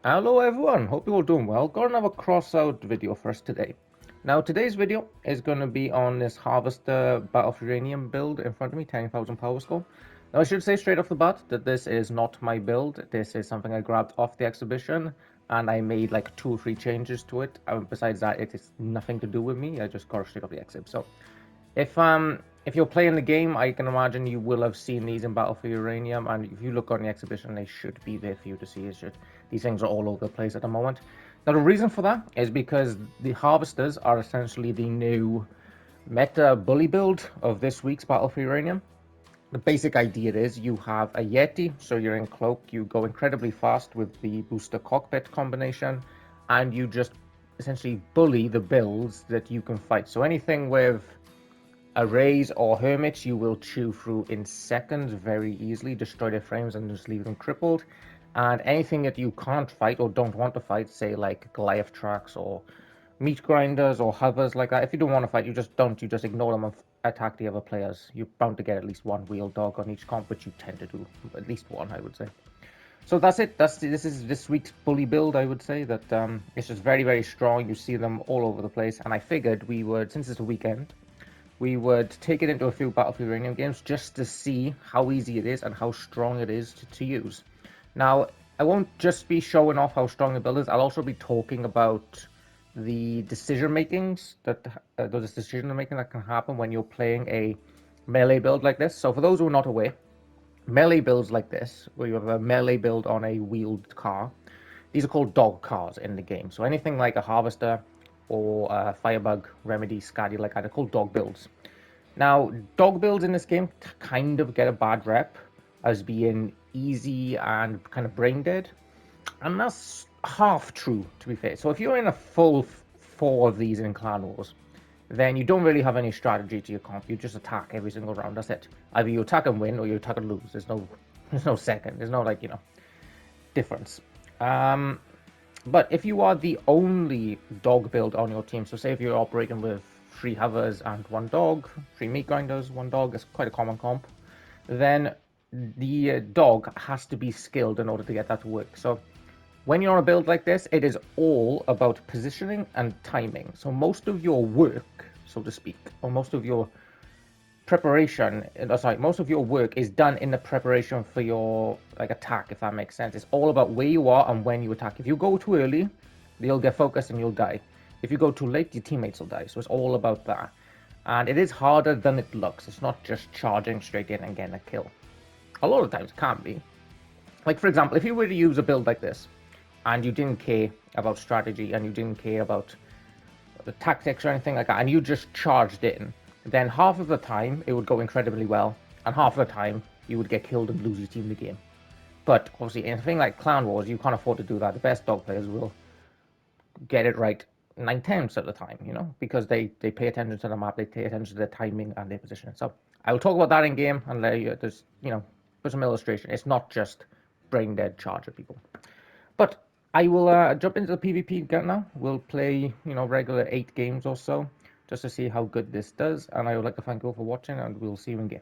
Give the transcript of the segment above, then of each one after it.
Hello everyone, hope you're all doing well. Got another cross-out video for us today. Now today's video is going to be on this Harvester Battle for Uranium build in front of me, 10,000 power score. Now I should say straight off the bat that this is not my build. This is something I grabbed off the exhibition and I made like 2 or 3 changes to it. Besides that, it is nothing to do with me. I just got it straight off the exhibit. So if you're playing the game, I can imagine you will have seen these in Battle for Uranium, and if you look on the exhibition, they should be there for you to see. These things are all over the place at the moment. Now the reason for that is because the Harvesters are essentially the new meta bully build of this week's Battle for Uranium. The basic idea is you have a Yeti, so you're in cloak, you go incredibly fast with the booster cockpit combination, and you just essentially bully the builds that you can fight. So anything with arrays or hermits you will chew through in seconds very easily, destroy their frames and just leave them crippled. And anything that you can't fight or don't want to fight, say like Goliath tracks or meat grinders or hovers like that, if you don't want to fight, you just ignore them and attack the other players. You're bound to get at least one wheel dog on each comp, which you tend to do at least one, I would say. So that's it. This is this week's bully build. I would say that it's just very strong. You see them all over the place, and I figured we would, since it's a weekend, we would take it into a few Battlefield Uranium games just to see how easy it is and how strong it is to use. Now, I won't just be showing off how strong the build is, I'll also be talking about the decision makings that those decision making that can happen when you're playing a melee build like this. So for those who are not aware, melee builds like this, where you have a melee build on a wheeled car, these are called dog cars in the game. So anything like a Harvester or a Firebug, Remedy, Scadi like that are called dog builds. Now, dog builds in this game kind of get a bad rep as being easy and kind of brain dead. And that's half true, to be fair. So if you're in a full 4 of these in Clan Wars, then you don't really have any strategy to your comp. You just attack every single round. That's it. Either you attack and win, or you attack and lose. There's no second. There's no like difference. But if you are the only dog build on your team, so say if you're operating with 3 hovers and 1 dog, 3 meat grinders, 1 dog, it's quite a common comp, then the dog has to be skilled in order to get that to work. So when you're on a build like this, it is all about positioning and timing. So most of your work, so to speak, or most of your preparation, most of your work is done in the preparation for your attack, if that makes sense. It's all about where you are and when you attack. If you go too early, you'll get focused and you'll die. If you go too late, your teammates will die. So it's all about that. And it is harder than it looks. It's not just charging straight in and getting a kill. A lot of times it can be. Like for example, if you were to use a build like this, and you didn't care about strategy, and you didn't care about the tactics or anything like that, and you just charged in, then half of the time it would go incredibly well, and half of the time you would get killed and lose your team the game. But obviously, in a thing like Clan Wars, you can't afford to do that. The best dog players will get it right 9/10 of the time, because they pay attention to the map, they pay attention to their timing and their position. So I will talk about that in game and let you just, put some illustration. It's not just brain dead charger people. But I will jump into the PvP now. We'll play, regular 8 games or so, just to see how good this does. And I would like to thank you all for watching, and we'll see you in game.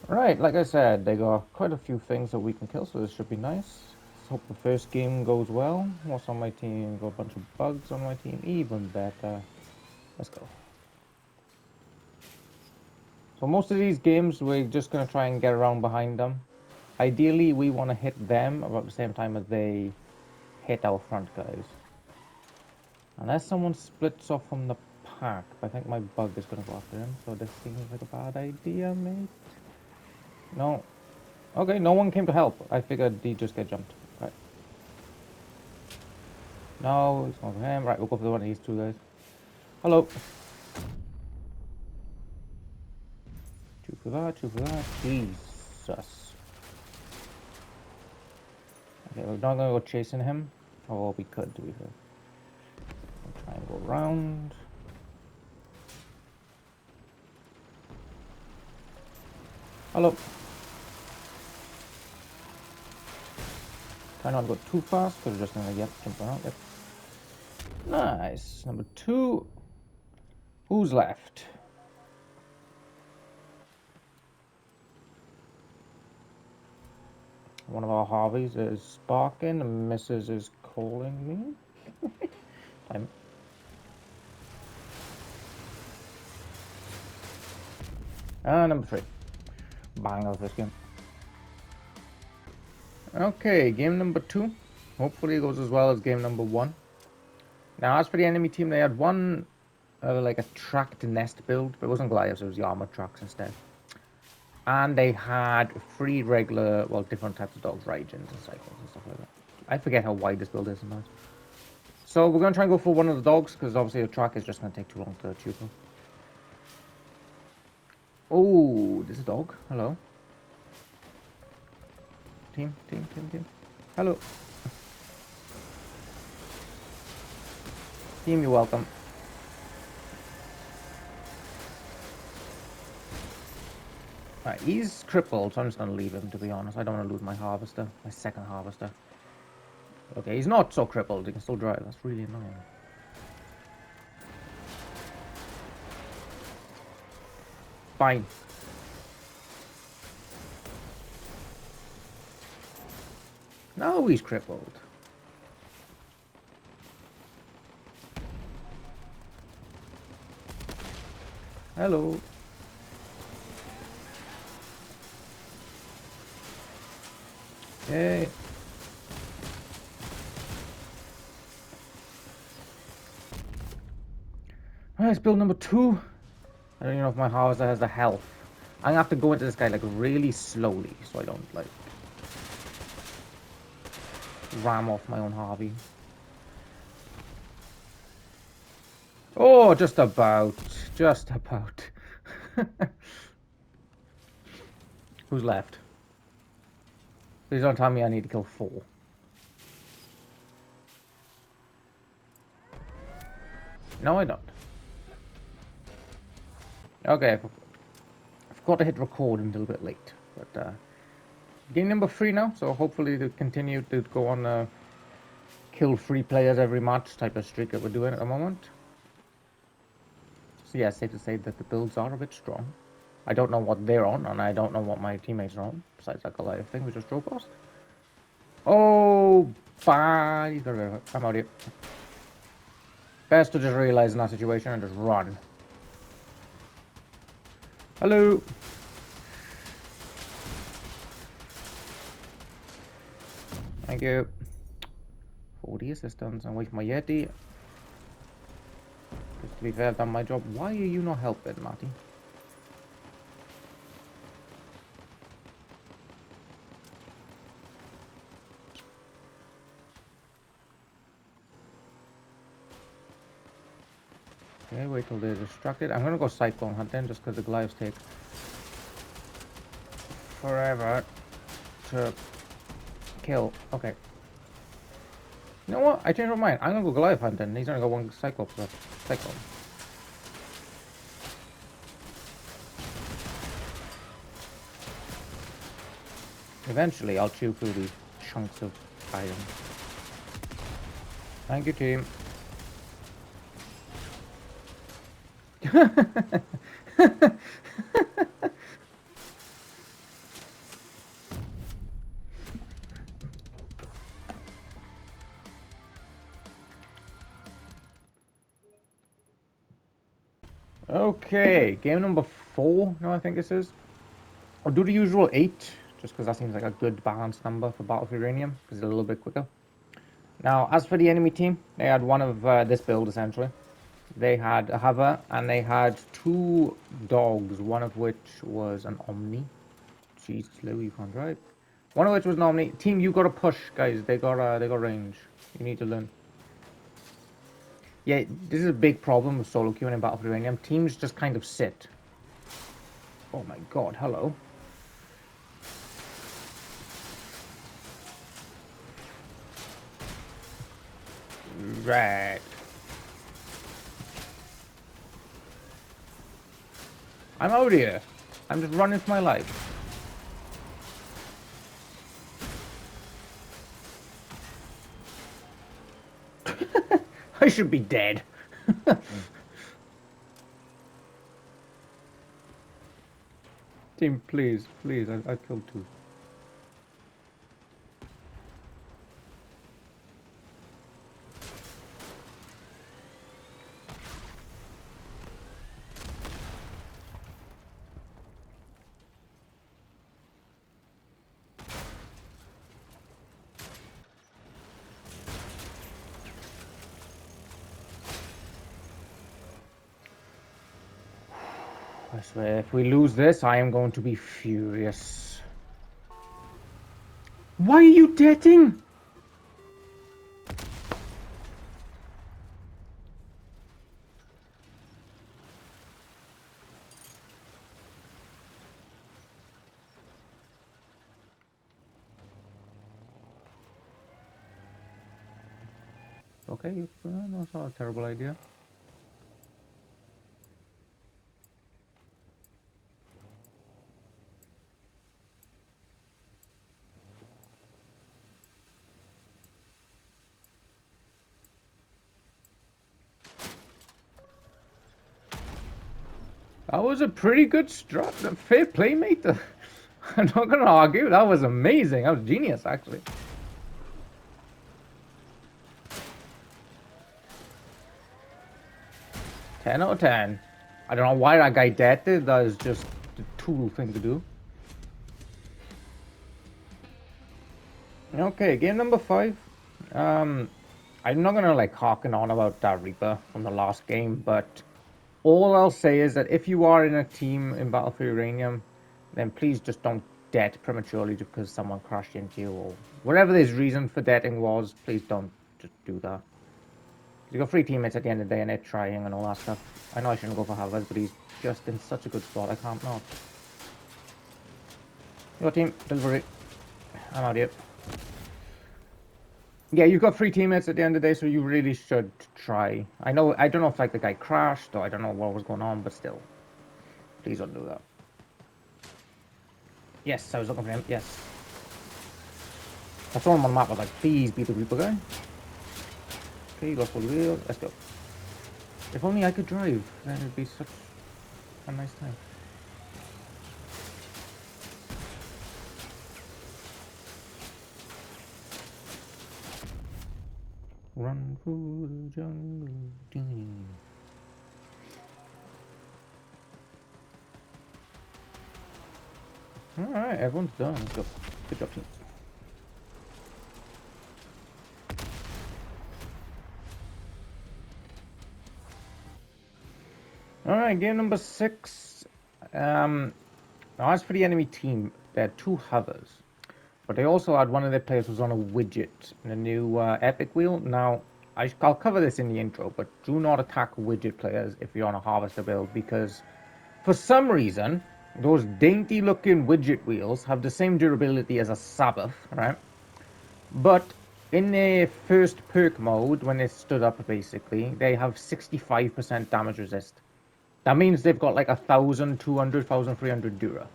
Right, like I said, they got quite a few things that we can kill, so this should be nice. Let's hope the first game goes well. What's on my team? Got a bunch of bugs on my team. Even better. Let's go. So most of these games, we're just going to try and get around behind them. Ideally, we want to hit them about the same time as they hit our front guys. Unless someone splits off from the pack, but I think my bug is going to go after him, so this seems like a bad idea, mate. No. Okay, no one came to help. I figured he'd just get jumped. Right. No, it's not for him. Right, we'll go for the one of these 2 guys. Hello. 2 for that, 2 for that. Jesus. Okay, we're not going to go chasing him. Oh, we could, to be fair. We'll try and go around. Hello. Try not to go too fast, because we're just going to jump around. Yep. Nice. Number 2. Who's left? One of our Harveys is sparking, and Mrs. is calling me. Time. Number 3. Bang out this game. Okay, game number 2. Hopefully it goes as well as game number 1. Now, as for the enemy team, they had one, like a tracked nest build, but it wasn't Goliaths, it was the armored trucks instead. And they had 3 regular, well, different types of dogs, Raijins and Cycles and stuff like that. I forget how wide this build is sometimes. So we're going to try and go for one of the dogs, because obviously the track is just going to take too long to chew through. Oh, this is a dog. Hello. Team. Hello. Team, you're welcome. Right, he's crippled, so I'm just going to leave him, to be honest. I don't want to lose my harvester, my second harvester. Okay, he's not so crippled. He can still drive. That's really annoying. Fine. No, he's crippled. Hello. Hey. Alright, it's build number 2. I don't even know if my harvester has the health. I'm gonna have to go into this guy like really slowly so I don't like ram off my own Harvey. Oh, just about. Just about. Who's left? Please don't tell me I need to kill 4. No, I don't. Okay, I forgot to hit record a little bit late. But, game number 3 now, so hopefully to continue to go on kill 3 players every match type of streak that we're doing at the moment. So yeah, safe to say that the builds are a bit strong. I don't know what they're on, and I don't know what my teammates are on, besides that Goliath thing we just drove past. Oh, bye. I'm out here. Best to just realize in that situation and just run. Hello. Thank you. 40 assistance. I'm waiting for my Yeti. Just to be fair, I've done my job. Why are you not helping, Marty? Okay, wait till they're distracted. I'm gonna go Cyclone hunting just because the Goliaths take forever to kill. Okay. You know what? I changed my mind. I'm gonna go Goliath hunting. He's gonna go one Cyclops left. Cyclone. Eventually, I'll chew through these chunks of iron. Thank you, team. Okay, game number 4. No, I think this is. I'll do the usual 8, just because that seems like a good balanced number for Battlefield Uranium, because it's a little bit quicker. Now, as for the enemy team, they had one of this build essentially. They had a hover, and they had 2 dogs, one of which was an Omni. Jesus, Lou, you can't drive. One of which was an Omni. Team, you gotta push, guys. They got range. You need to learn. Yeah, this is a big problem with solo queuing in Battlefield Uranium. Teams just kind of sit. Oh my god, hello. Right. I'm out here. I'm just running for my life. I should be dead. Team, please, please, I killed 2. I swear, if we lose this, I am going to be furious. Why are you dating? Okay, that's not a terrible idea. That was a pretty good strat. Fair play, mate. I'm not gonna argue. That was amazing. That was genius, actually. Ten out of 10. I don't know why that guy deaded. That is just the tool thing to do. Okay, game number 5. I'm not gonna like harken on about that Reaper from the last game, but all I'll say is that if you are in a team in Battle for Uranium, then please just don't debt prematurely just because someone crashed into you or whatever this reason for debting was. Please don't just do that. You got 3 teammates at the end of the day and they're trying and all that stuff. I know I shouldn't go for Havas, but he's just in such a good spot. I can't not. Your team, delivery. I'm out here. Yeah, you've got 3 teammates at the end of the day, so you really should try. I don't know if like the guy crashed or I don't know what was going on, but still. Please don't do that. Yes, I was looking for him. Yes. I saw him on the map. I was like, please be the Reaper guy. Okay, you got full wheel. Let's go. If only I could drive, then it'd be such a nice time. Run through the jungle. Alright, everyone's done. Let's go. Good job, team. Alright, game number 6. Now as for the enemy team, they had 2 hovers. But they also had one of their players was on a widget, the new epic wheel. Now, I'll cover this in the intro, but do not attack widget players if you're on a harvester build, because for some reason, those dainty looking widget wheels have the same durability as a Sabbath, right? But in their first perk mode, when they stood up basically, they have 65% damage resist. That means they've got like 1,200, 1,300 dura.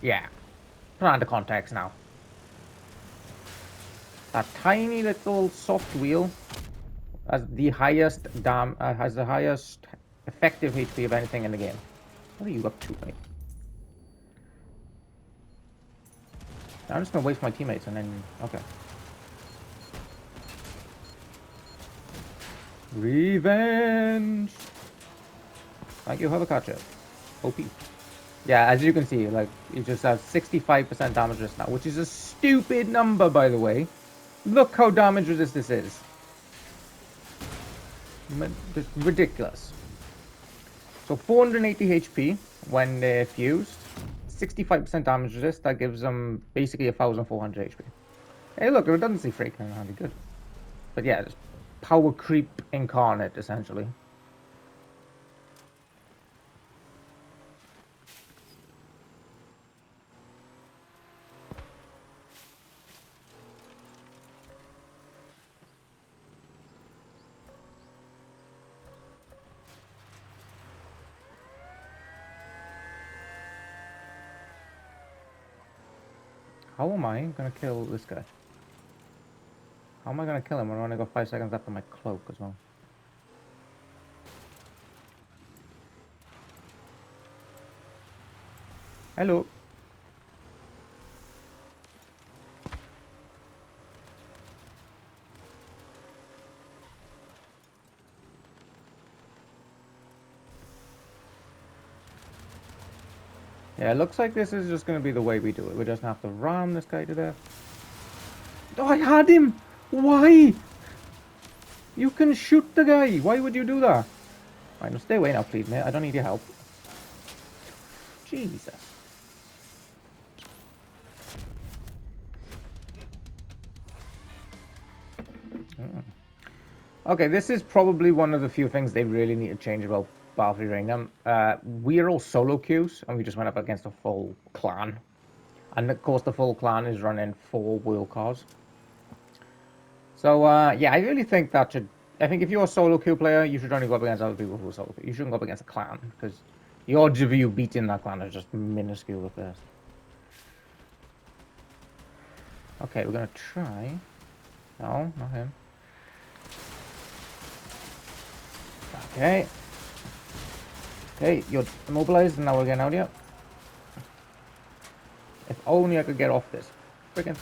Yeah. Put it into context now. That tiny little soft wheel has the highest effective HP of anything in the game. What are you up to, mate? I'm just gonna waste my teammates and then okay. Revenge. Thank you, have a catcher. OP. Yeah, as you can see, like it just has 65% damage resist now, which is a stupid number, by the way. Look how damage resist this is. It's ridiculous. So 480 HP when they're fused, 65% damage resist. That gives them basically 1,400 HP. Hey, look, redundancy free kind of handy, good. But yeah, just power creep incarnate essentially. How am I gonna kill this guy? How am I gonna kill him when I only got 5 seconds after my cloak as well? Hello. Yeah, it looks like this is just gonna be the way we do it. We just have to ram this guy to death. Oh, I had him! Why? You can shoot the guy. Why would you do that? Right, now stay away now, please, mate. I don't need your help. Jesus. Okay, this is probably one of the few things they really need to change about Battlefield Uranium. We are all solo queues, and we just went up against a full clan. And of course, the full clan is running 4 world cars. So, yeah, I really think that should... I think if you're a solo queue player, you should only go up against other people who are solo queue. You shouldn't go up against a clan, because the odds of you beating that clan are just minuscule at best. Okay, we're going to try... No, not him. Okay. Okay, you're immobilized, and now we're getting out here. If only I could get off this. Freaking...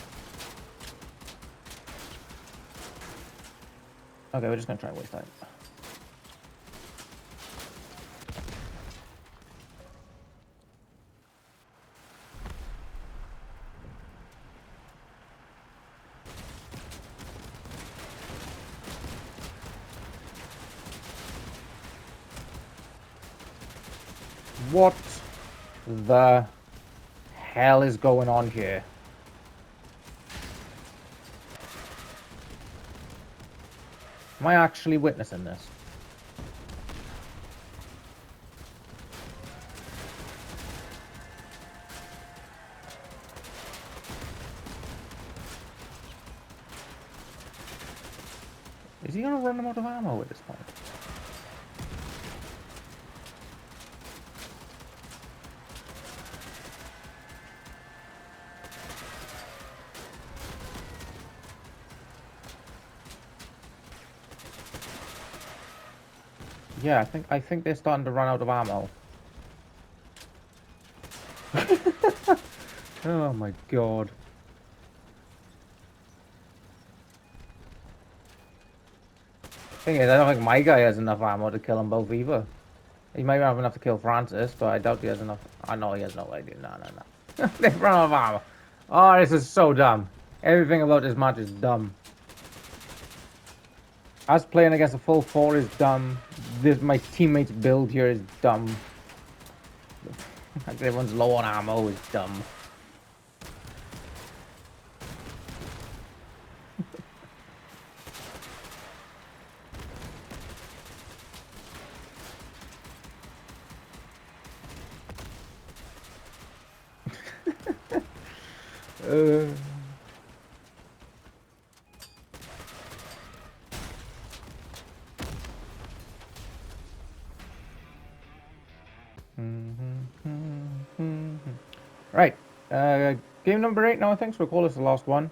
Okay, we're just gonna try and waste time. What the hell is going on here? Am I actually witnessing this? Is he gonna run them out of ammo at this point? Yeah, I think they're starting to run out of ammo. Oh my god. Thing is, I don't think my guy has enough ammo to kill them both either. He might have enough to kill Francis, but I doubt he has enough. I know he has no idea. No, no, no. They've run out of ammo. Oh, this is so dumb. Everything about this match is dumb. Us playing against a full 4 is dumb. My teammates' build here is dumb. Everyone's low on ammo is dumb. Right, game number 8 now, I think, so we'll call this the last one.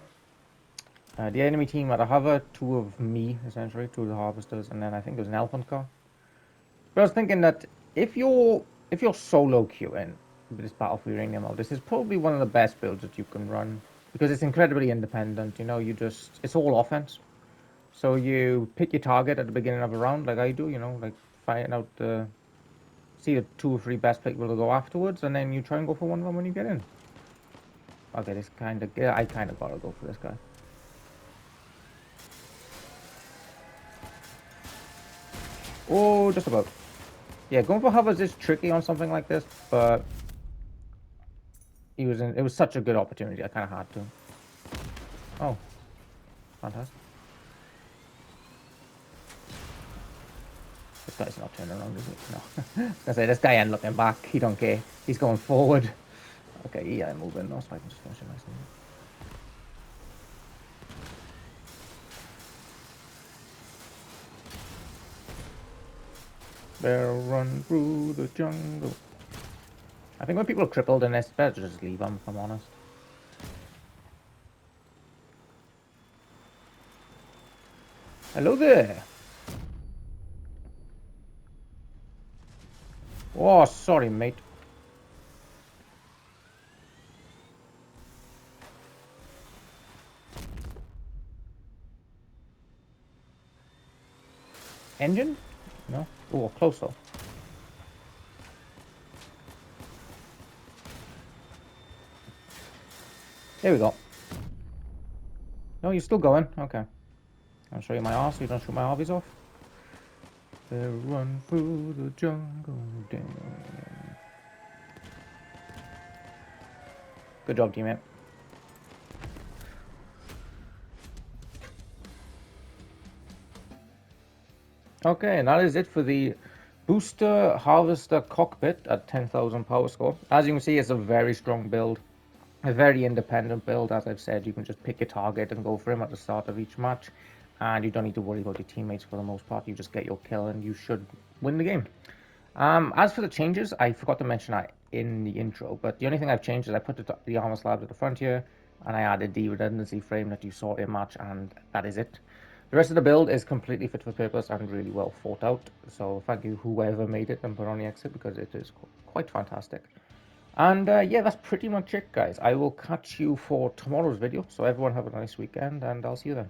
The enemy team had a hover, 2 of me, essentially, 2 of the harvesters, and then I think there was an elephant car. But I was thinking that if you're solo queuing with this Battlefield Uranium mode, this is probably one of the best builds that you can run, because it's incredibly independent, you know, it's all offense. So you pick your target at the beginning of a round, like I do, you know, like find out see the 2 or 3 best people to go afterwards, and then you try and go for one of them when you get in. Okay, this kind of... Yeah, I kind of gotta go for this guy. Oh, just about. Yeah, going for hovers is tricky on something like this, but it was such a good opportunity, I kind of had to. Oh, fantastic. This guy's not turning around, is he? No. I was gonna say, this guy ain't looking back. He don't care. He's going forward. Okay, yeah, I'm moving now, so I can just finish it nicely. Better run through the jungle. I think when people are crippled in this, better just leave them, if I'm honest. Hello there. Oh, sorry, mate. Engine? No? Oh, close though. There we go. No, you're still going? Okay. I'll show you my arse so you don't shoot my Harveys off. They run through the jungle. Damn. Good job, teammate. Okay, and that is it for the Booster Harvester Cockpit at 10,000 power score. As you can see, it's a very strong build. A very independent build. As I've said, you can just pick a target and go for him at the start of each match. And you don't need to worry about your teammates for the most part. You just get your kill and you should win the game. As for the changes, I forgot to mention that in the intro, but the only thing I've changed is I put the armor slabs at the front here, and I added the redundancy frame that you saw in match, and that is it. The rest of the build is completely fit for purpose and really well thought out, so thank you whoever made it and put on the exit, because it is quite fantastic. And yeah, that's pretty much it, guys. I will catch you for tomorrow's video, so everyone have a nice weekend, and I'll see you then.